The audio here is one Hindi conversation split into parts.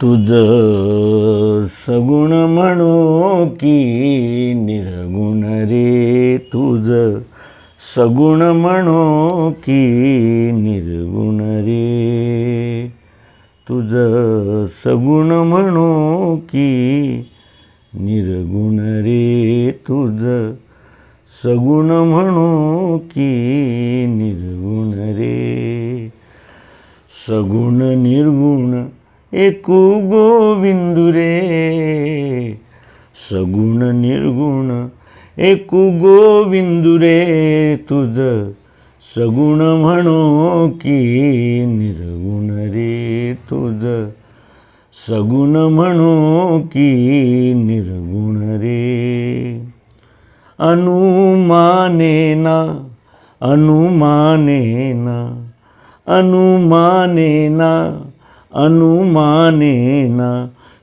तुझ सगुण म्हणो की निर्गुण रे, तुझ सगुण म्हणो की निर्गुण रे, तुझ सगुण म्हणो की निर्गुण रे, तुझ सगुण म्हणो की निर्गुण रे. सगुण निर्गुण एकू गोविंदू रे, सगुण निर्गुण एकू गोविंदू रे, तुझ सगुण म्हणो की निर्गुण रे, तुझ सगुण म्हणो की निर्गुण रे. अनुमानेना अनुमानेना अनुमानेना अनुमानेना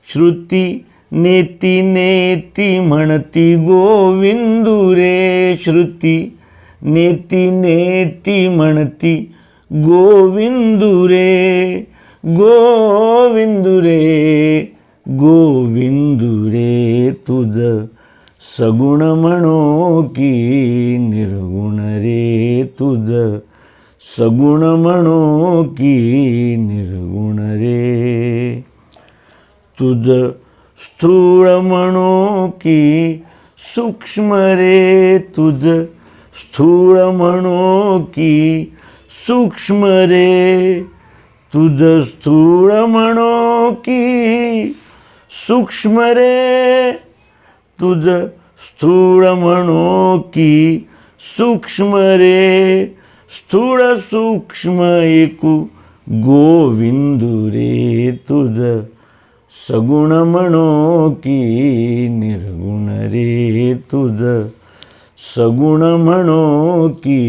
श्रुती नेती नेती म्हणती गोविंदू रे, श्रुती नेती नेती म्हणती गोविंदू रे, गोविंदू रे, गोविंदू रे, तुझ सगुण म्हणो की निर्गुण रे, तुझ सगुण म्हणो की निर्गुण रे. तुझ स्थूळ म्हणो की सूक्ष्म रे, तुझ स्थूळ म्हणो की सूक्ष्म रे, तुझ स्थूळ म्हणो की सूक्ष्म रे, तुझ स्थूळ म्हणो की सूक्ष्म रे, स्थूळ सूक्ष्म एकू गोविंदू रे, तुझ सगुण म्हणो की निर्गुण रे, तुझ सगुण म्हणो की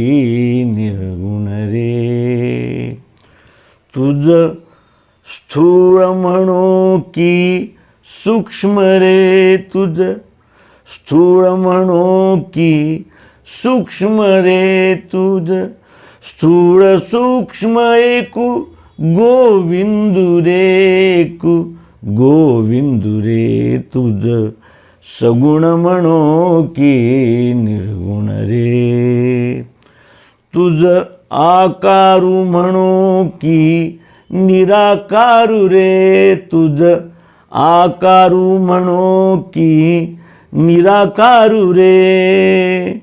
निर्गुण रे. तुझ स्थूळ म्हणो की सूक्ष्म रे, तुझ स्थूळ म्हणो की सूक्ष्म रे, तुझ स्थूळ सूक्ष्म एकू गोविंदू रे, एकू गोविंदू रे, तुझ सगुण म्हणो की निर्गुण रे. तुझ आकारू म्हणो की निराकारू रे, तुझ आकारू म्हणो की निराकारू रे,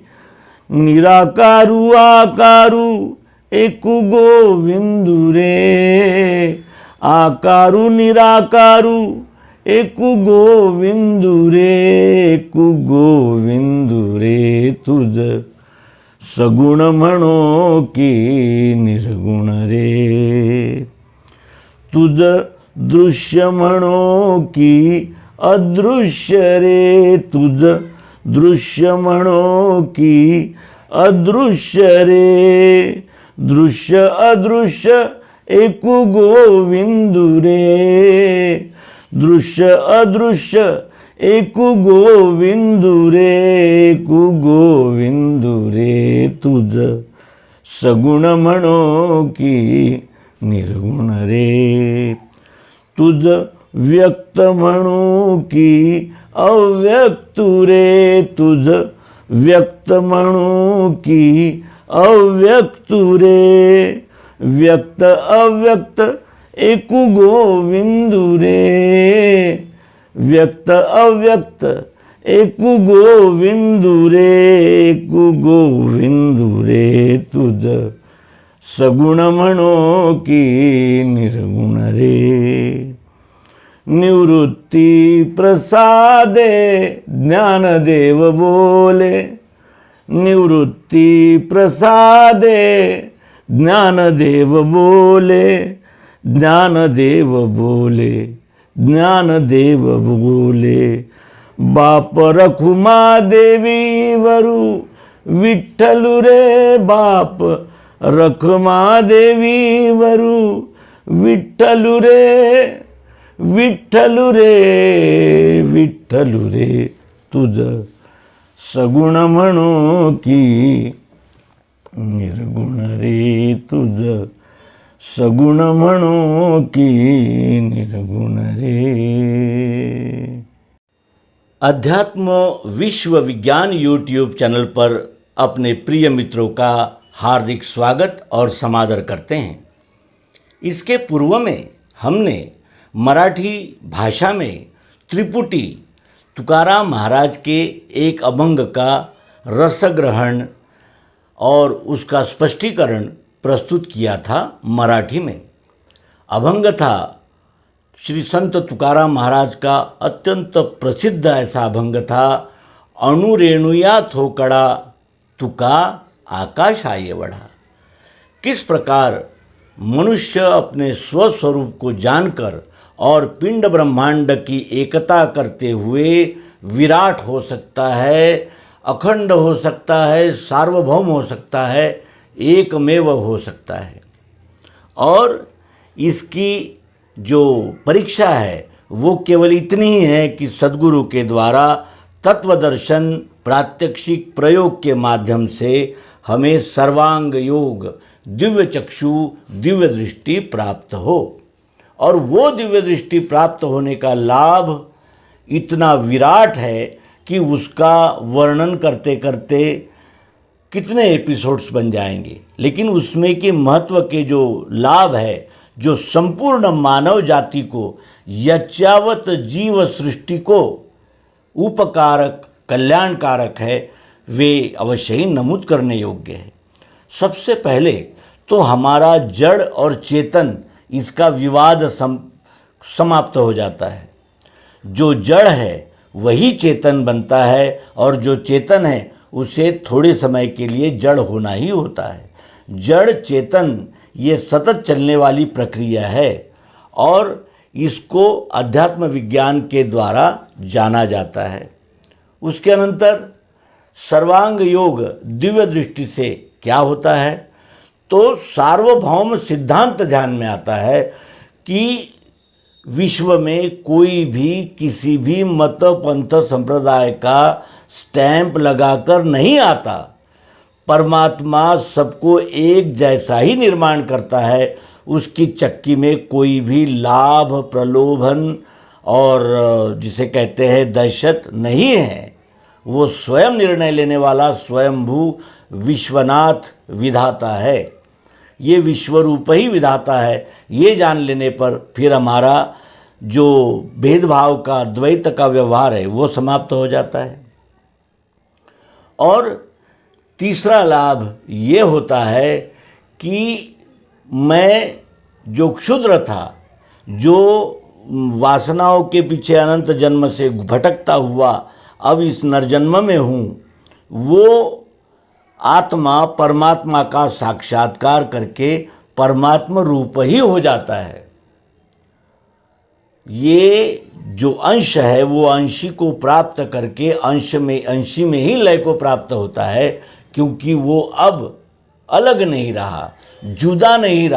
निराकारू आकारू एकू गोविंदू रे, आकारू निराकारू एकू गोविंदू रे, एकू गोविंदू रे, तुझ सगुण म्हणो की निर्गुण रे. तुझ दृश्य म्हणो की अदृश्य रे, तुझ दृश्य म्हणो की अदृश्य रे, दृश्य अदृश्य एकू गोविंदू रे, दृश्य अदृश्य एकू गोविंदू रे, एकू गोविंदू रे, तुझ सगुण म्हणो की निर्गुण रे. तुझ व्यक्त म्हणो की अव्यक्तू रे, तुझ व्यक्त म्हणो की अव्यक्तू रे, व्यक्त अव्यक्त एकू गोविंदू रे, व्यक्त अव्यक्त एकू गोविंदू रे, एकू गोविंदू रे, तुझ सगुण म्हणो की निर्गुण रे. निवृत्ती प्रसादे ज्ञानदेव बोले, निवृत्ती प्रसादे ज्ञानदेव बोले, ज्ञानदेव बोले, ज्ञानदेव बोले. बाप रखुमा देवी वरू विठ्ठलू रे, बाप रखुमा देवी वरू विठ्ठलू रे, विठ्ठलू रे, विठ्ठलू रे, तुझ सगुण म्हणो की निर्गुण रे, तुझ सगुण म्हणो की निर्गुण रे। अध्यात्म विश्व विज्ञान यूट्यूब चैनल पर अपने प्रिय मित्रों का हार्दिक स्वागत और समादर करते हैं। इसके पूर्व में हमने मराठी भाषा में त्रिपुटी तुकाराम महाराज के एक अभंग का रसग्रहण और उसका स्पष्टीकरण प्रस्तुत किया था मराठी में। अभंग था श्री संत तुकाराम महाराज का अत्यंत प्रसिद्ध ऐसा अभंग था, अणुरेणुया थोकड़ा तुका आकाश आये बढ़ा। किस प्रकार मनुष्य अपने स्वस्वरूप को जानकर और पिंड ब्रह्मांड की एकता करते हुए विराट हो सकता है, अखंड हो सकता है, सार्वभौम हो सकता है, एकमेव हो सकता है। और इसकी जो परीक्षा है वो केवल इतनी ही है कि सद्गुरु के द्वारा तत्वदर्शन प्रात्यक्षिक प्रयोग के माध्यम से हमें सर्वांग योग, दिव्य चक्षु, दिव्य दृष्टि प्राप्त हो। और वो दिव्य दृष्टि प्राप्त होने का लाभ इतना विराट है कि उसका वर्णन करते करते कितने एपिसोड्स बन जाएंगे, लेकिन उसमें के महत्व के जो लाभ है, जो संपूर्ण मानव जाति को, यच्चावत जीव सृष्टि को उपकारक कल्याणकारक है, वे अवश्य ही नमूद करने योग्य है। सबसे पहले तो हमारा जड़ और चेतन, इसका विवाद समाप्त हो जाता है। जो जड़ है वही चेतन बनता है और जो चेतन है उसे थोड़े समय के लिए जड़ होना ही होता है। जड़ चेतन ये सतत चलने वाली प्रक्रिया है और इसको अध्यात्म विज्ञान के द्वारा जाना जाता है। उसके अनंतर सर्वांग योग दिव्य दृष्टि से क्या होता है, तो सार्वभौम सिद्धांत ध्यान में आता है कि विश्व में कोई भी किसी भी मत पंथ संप्रदाय का स्टैंप लगाकर नहीं आता। परमात्मा सबको एक जैसा ही निर्माण करता है। उसकी चक्की में कोई भी लाभ, प्रलोभन और जिसे कहते हैं दहशत नहीं है। वो स्वयं निर्णय लेने वाला स्वयंभू विश्वनाथ विधाता है। ये विश्वरूप ही विधाता है। ये जान लेने पर फिर हमारा जो भेदभाव का, द्वैत का व्यवहार है वो समाप्त हो जाता है। और तीसरा लाभ ये होता है कि मैं जो क्षुद्र था, जो वासनाओं के पीछे अनंत जन्म से भटकता हुआ अब इस नरजन्म में हूँ, वो आत्मा परमात्मा का साक्षात्कार करके परमात्मा रूप ही हो जाता है। ये जो अंश है वो अंशी को प्राप्त करके अंशी में ही लय को प्राप्त होता है, क्योंकि वो अब अलग नहीं रहा, जुदा नहीं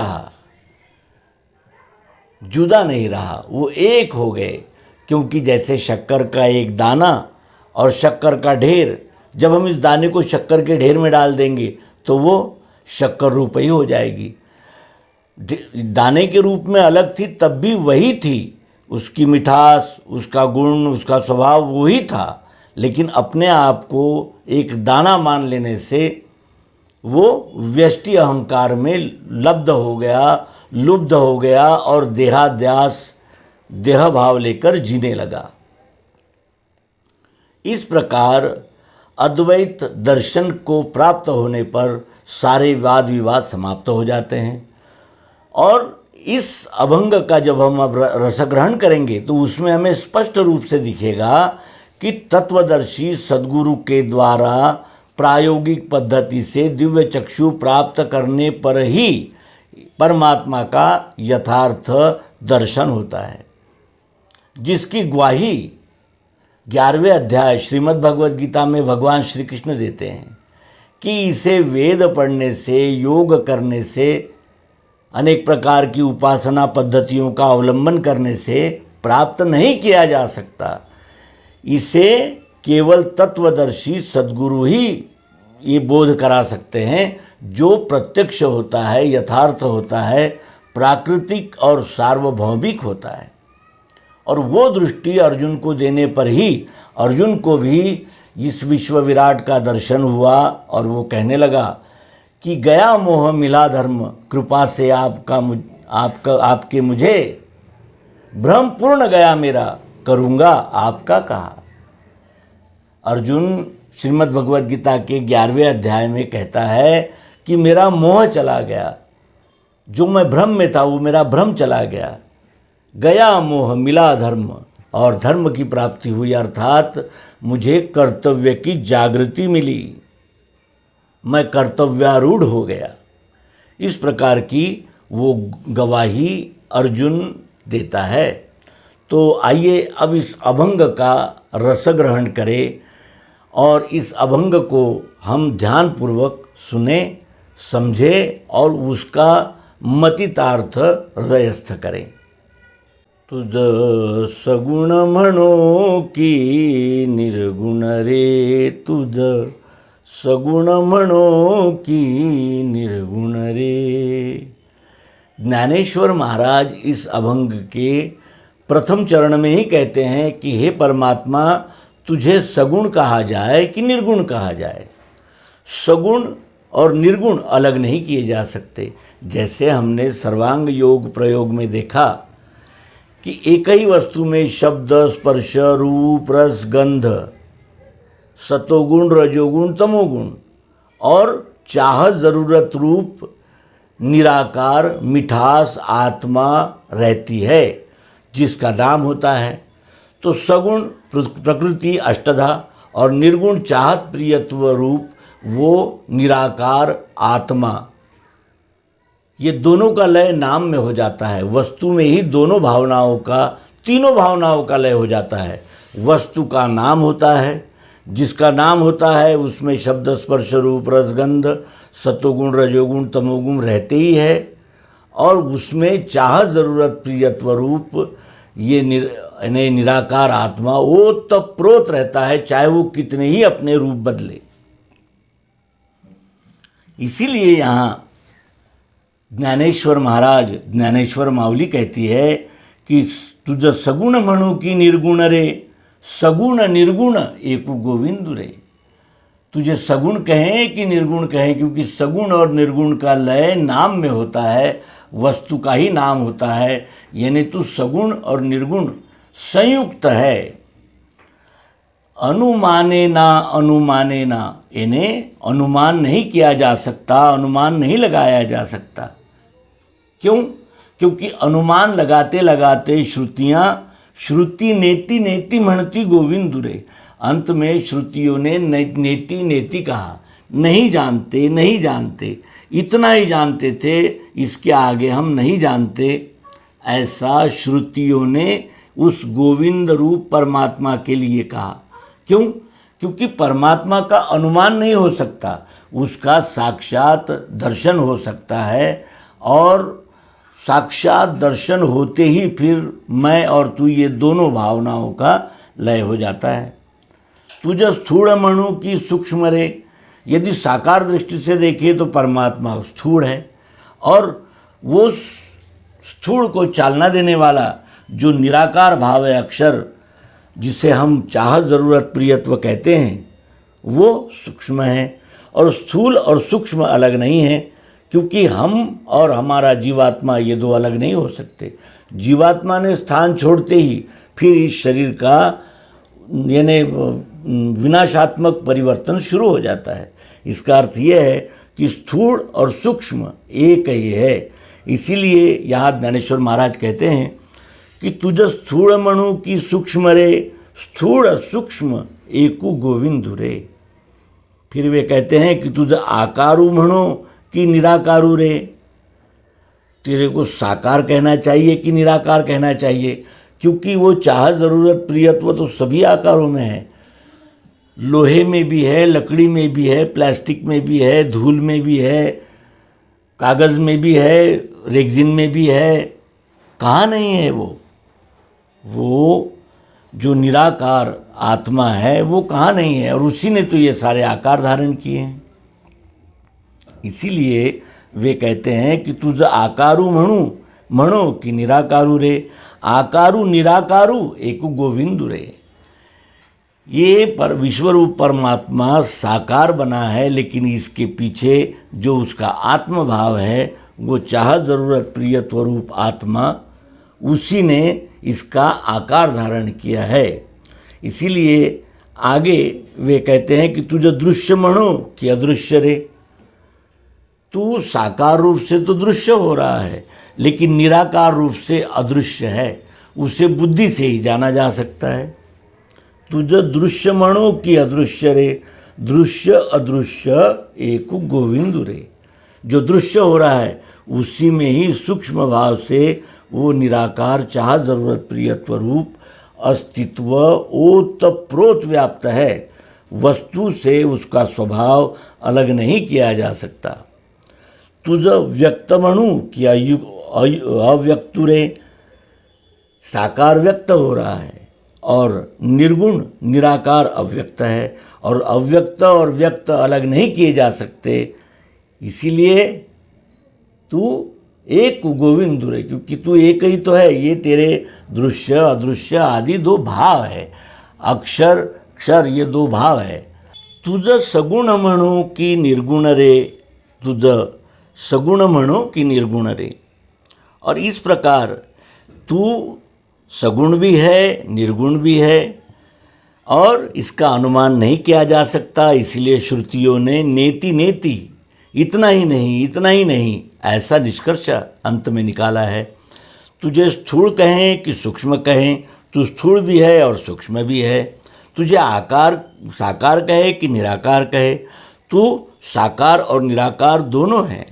रहा, वो एक हो गए। क्योंकि जैसे शक्कर का एक दाना और शक्कर का ढेर, जब हम इस दाने को शक्कर के ढेर में डाल देंगे तो वो शक्कर रूप ही हो जाएगी। दाने के रूप में अलग थी तब भी वही थी, उसकी मिठास, उसका गुण, उसका स्वभाव वही था, लेकिन अपने आप को एक दाना मान लेने से वो व्यष्टि अहंकार में लुब्ध हो गया और देहाध्यास, देह भाव लेकर जीने लगा। इस प्रकार अद्वैत दर्शन को प्राप्त होने पर सारे वाद विवाद समाप्त हो जाते हैं। और इस अभंग का जब हम अब रसग्रहण करेंगे तो उसमें हमें स्पष्ट रूप से दिखेगा कि तत्वदर्शी सद्गुरु के द्वारा प्रायोगिक पद्धति से दिव्य चक्षु प्राप्त करने पर ही परमात्मा का यथार्थ दर्शन होता है, जिसकी ग्वाही 11वें अध्याय श्रीमद् भगवद गीता में भगवान श्री कृष्ण देते हैं कि इसे वेद पढ़ने से, योग करने से, अनेक प्रकार की उपासना पद्धतियों का अवलंबन करने से प्राप्त नहीं किया जा सकता। इसे केवल तत्वदर्शी सद्गुरु ही ये बोध करा सकते हैं, जो प्रत्यक्ष होता है, यथार्थ होता है, प्राकृतिक और सार्वभौमिक होता है। और वो दृष्टि अर्जुन को देने पर ही अर्जुन को भी इस विश्व विराट का दर्शन हुआ और वो कहने लगा कि गया मोह मिला धर्म, कृपा से आपके मुझे भ्रम पूर्ण गया मेरा, करूँगा आपका कहा। अर्जुन श्रीमद् भगवद गीता के 11वें अध्याय में कहता है कि मेरा मोह चला गया, जो मैं भ्रम में था वो मेरा भ्रम चला गया। गया मोह मिला धर्म, और धर्म की प्राप्ति हुई, अर्थात मुझे कर्तव्य की जागृति मिली, मैं कर्तव्यारूढ़ हो गया। इस प्रकार की वो गवाही अर्जुन देता है। तो आइए अब इस अभंग का रस ग्रहण करें और इस अभंग को हम ध्यानपूर्वक सुने, समझे और उसका मतितार्थ हृदयस्थ करें। तुझ सगुण म्हणो की निर्गुण रे, तुझ सगुण म्हणो की निर्गुण रे। ज्ञानेश्वर महाराज इस अभंग के प्रथम चरण में ही कहते हैं कि हे परमात्मा, तुझे सगुण कहा जाए कि निर्गुण कहा जाए। सगुण और निर्गुण अलग नहीं किए जा सकते। जैसे हमने सर्वांग योग प्रयोग में देखा कि एक ही वस्तु में शब्द, स्पर्श, रूप, रस, गंध, सतोगुण, रजोगुण, तमोगुण और चाह, ज़रूरत, रूप, निराकार, मिठास, आत्मा रहती है जिसका नाम होता है। तो सगुण प्रकृति अष्टधा और निर्गुण चाहत, प्रियत्व, रूप, वो निराकार आत्मा, ये दोनों का लय नाम में हो जाता है। वस्तु में ही दोनों भावनाओं का, तीनों भावनाओं का लय हो जाता है। वस्तु का नाम होता है, जिसका नाम होता है उसमें शब्द, स्पर्श, रूप, रसगंध, सतोगुण, रजोगुण, तमोगुण रहते ही है, और उसमें चाह, ज़रूरत, प्रियत्व, रूप, ये निराकार आत्मा ओतप्रोत रहता है, चाहे वो कितने ही अपने रूप बदले। इसीलिए यहाँ ज्ञानेश्वर महाराज, ज्ञानेश्वर माऊली कहती है कि तुझ सगुण म्हणू की निर्गुण रे, सगुण निर्गुण एकु गोविंद रे। तुझे सगुण कहें कि निर्गुण कहें, क्योंकि सगुण और निर्गुण का लय नाम में होता है, वस्तु का ही नाम होता है। यानी तू सगुण और निर्गुण संयुक्त है। अनुमाने ना, इन्हें अनुमान नहीं किया जा सकता, अनुमान नहीं लगाया जा सकता। क्यों? क्योंकि अनुमान लगाते लगाते श्रुति नेति नेति म्हणती गोविंद रे। अंत में श्रुतियों ने नेति नेति कहा, नहीं जानते, नहीं जानते, इतना ही जानते थे, इसके आगे हम नहीं जानते। ऐसा श्रुतियों ने उस गोविंद रूप परमात्मा के लिए कहा। क्यों? क्योंकि परमात्मा का अनुमान नहीं हो सकता, उसका साक्षात दर्शन हो सकता है, और साक्षात दर्शन होते ही फिर मैं और तू, ये दोनों भावनाओं का लय हो जाता है। तुझ स्थूल मणु की सूक्ष्म रे। यदि साकार दृष्टि से देखें तो परमात्मा स्थूल है, और वो स्थूल को चालना देने वाला जो निराकार भाव है, अक्षर, जिसे हम चाह, ज़रूरत, प्रियत्व कहते हैं, वो सूक्ष्म है। और स्थूल और सूक्ष्म अलग नहीं है, क्योंकि हम और हमारा जीवात्मा ये दो अलग नहीं हो सकते। जीवात्मा ने स्थान छोड़ते ही फिर इस शरीर का यानी विनाशात्मक परिवर्तन शुरू हो जाता है। इसका अर्थ ये है कि स्थूल और सूक्ष्म एक ही है। इसीलिए यहाँ ज्ञानेश्वर महाराज कहते हैं कि तुझ स्थूल मणु की सूक्ष्म रे, स्थूल सूक्ष्म एकु गोविंद रे। फिर वे कहते हैं कि तुझ आकारु मणु कि निराकारु रे। तेरे को साकार कहना चाहिए कि निराकार कहना चाहिए, क्योंकि वो चाह, ज़रूरत, प्रियत्व तो सभी आकारों में है। लोहे में भी है, लकड़ी में भी है, प्लास्टिक में भी है, धूल में भी है, कागज़ में भी है, रेगजिन में भी है। कहाँ नहीं है वो जो निराकार आत्मा है वो कहाँ नहीं है, और उसी ने तो ये सारे आकार धारण किए हैं। इसीलिए वे कहते हैं कि तुझ आकारु म्हणू म्हणो की निराकारू रे, आकारू निराकारू एक गोविंदु रे। ये पर विश्वरूप परमात्मा साकार बना है, लेकिन इसके पीछे जो उसका आत्म भाव है वो चाह जरूरत प्रिय स्वरूप आत्मा, उसी ने इसका आकार धारण किया है। इसीलिए आगे वे कहते हैं कि तुझे दृश्य म्हणो कि अदृश्य रे। तू साकार रूप से तो दृश्य हो रहा है, लेकिन निराकार रूप से अदृश्य है, उसे बुद्धि से ही जाना जा सकता है। तुझे दृश्य म्हणो कि अदृश्य रे, दृश्य अदृश्य एक गोविंदु रे। जो दृश्य हो रहा है उसी में ही सूक्ष्म भाव से वो निराकार चाह जरूरत प्रियत्व रूप अस्तित्व ओतप्रोत व्याप्त है। वस्तु से उसका स्वभाव अलग नहीं किया जा सकता। तुझ व्यक्त म्हणू कि अव्यक्तु रे, साकार व्यक्त हो रहा है और निर्गुण निराकार अव्यक्त है, और अव्यक्त और व्यक्त अलग नहीं किए जा सकते। इसीलिए तू एक गोविंदु रे, क्योंकि तू एक ही तो है। ये तेरे दृश्य अदृश्य आदि दो भाव है, अक्षर क्षर ये दो भाव है। तुझ सगुण म्हणो की निर्गुण रे, तुझ सगुण म्हणो की निर्गुण रे। और इस प्रकार तू सगुण भी है निर्गुण भी है, और इसका अनुमान नहीं किया जा सकता। इसलिए श्रुतियों ने नेति नेति, इतना ही नहीं इतना ही नहीं, ऐसा निष्कर्ष अंत में निकाला है। तुझे स्थूल कहें कि सूक्ष्म कहें, तू स्थूल भी है और सूक्ष्म भी है। तुझे आकार साकार कहे कि निराकार कहे, तू साकार और निराकार दोनों हैं।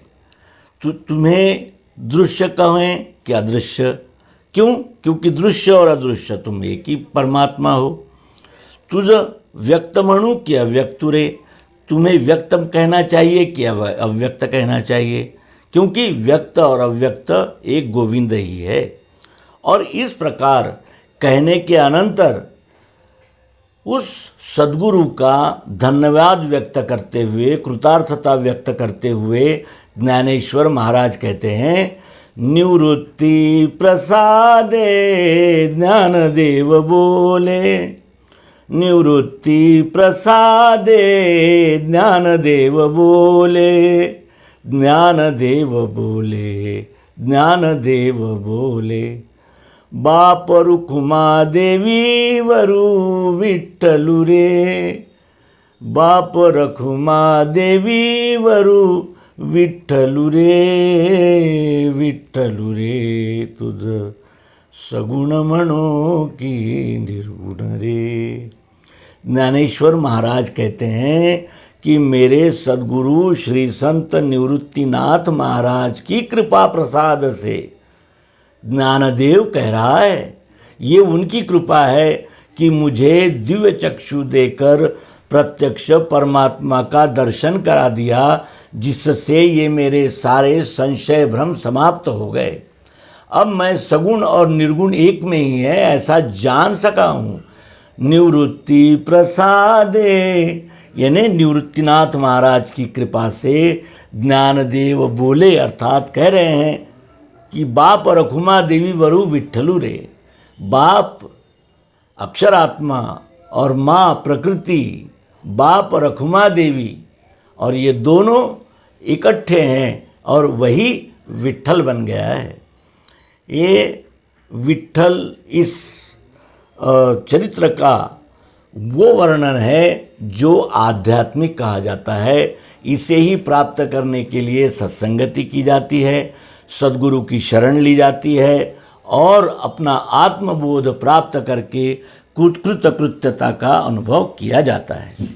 तुम्हें दृश्य कहें कि अदृश्य, क्यों? क्योंकि दृश्य और अदृश्य तुम एक ही परमात्मा हो। तुझ व्यक्त म्हणू कि अव्यक्तु रे, तुम्हें व्यक्तम कहना चाहिए कि अव्यक्त कहना चाहिए, क्योंकि व्यक्त और अव्यक्त एक गोविंद ही है। और इस प्रकार कहने के अनंतर उस सद्गुरु का धन्यवाद व्यक्त करते हुए, कृतार्थता व्यक्त करते हुए ज्ञानेश्वर महाराज कहते हैं, निवृत्ति प्रसादे ज्ञानदेव बोले, निवृत्ति प्रसादे ज्ञानदेव बोले, ज्ञानदेव बोले, ज्ञानदेव बोले। बाप रुक्मा देवी वरु विठ्ठलु रे, बाप रखुमा देवी वरु विठ्ठलु रे, विठ्ठलु रे। तुझ सगुण म्हणो की निर्गुण रे। ज्ञानेश्वर महाराज कहते हैं कि मेरे सद्गुरु श्री संत निवृत्तिनाथ महाराज की कृपा प्रसाद से, ज्ञानदेव कह रहा है, ये उनकी कृपा है कि मुझे दिव्य चक्षु देकर प्रत्यक्ष परमात्मा का दर्शन करा दिया, जिससे ये मेरे सारे संशय भ्रम समाप्त हो गए। अब मैं सगुण और निर्गुण एक में ही है ऐसा जान सका हूँ। निवृत्ति प्रसादे, यानी निवृत्तिनाथ महाराज की कृपा से ज्ञानदेव बोले, अर्थात कह रहे हैं कि बाप रखुमा देवी वरु विठ्ठलु रे। बाप अक्षरात्मा और माँ प्रकृति, बाप रखुमा देवी, और ये दोनों इकट्ठे हैं और वही विठ्ठल बन गया है। ये विठ्ठल इस चरित्र का वो वर्णन है जो आध्यात्मिक कहा जाता है। इसे ही प्राप्त करने के लिए सत्संगति की जाती है, सद्गुरु की शरण ली जाती है, और अपना आत्मबोध प्राप्त करके कृतकृत्यता का अनुभव किया जाता है।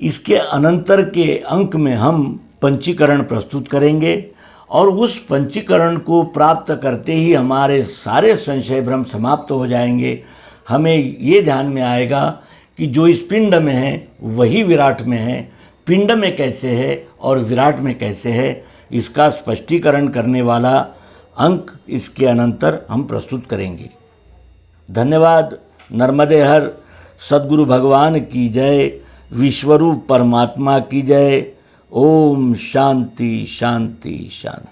इसके अनंतर के अंक में हम पंचीकरण प्रस्तुत करेंगे, और उस पंचीकरण को प्राप्त करते ही हमारे सारे संशय भ्रम समाप्त हो जाएंगे। हमें ये ध्यान में आएगा कि जो इस पिंड में है वही विराट में है, पिंड में कैसे है और विराट में कैसे है, इसका स्पष्टीकरण करने वाला अंक इसके अनंतर हम प्रस्तुत करेंगे। धन्यवाद। नर्मदे हर। सद्गुरु भगवान की जय। विश्वरूप परमात्मा की जय। ओम शांति शांति शांति।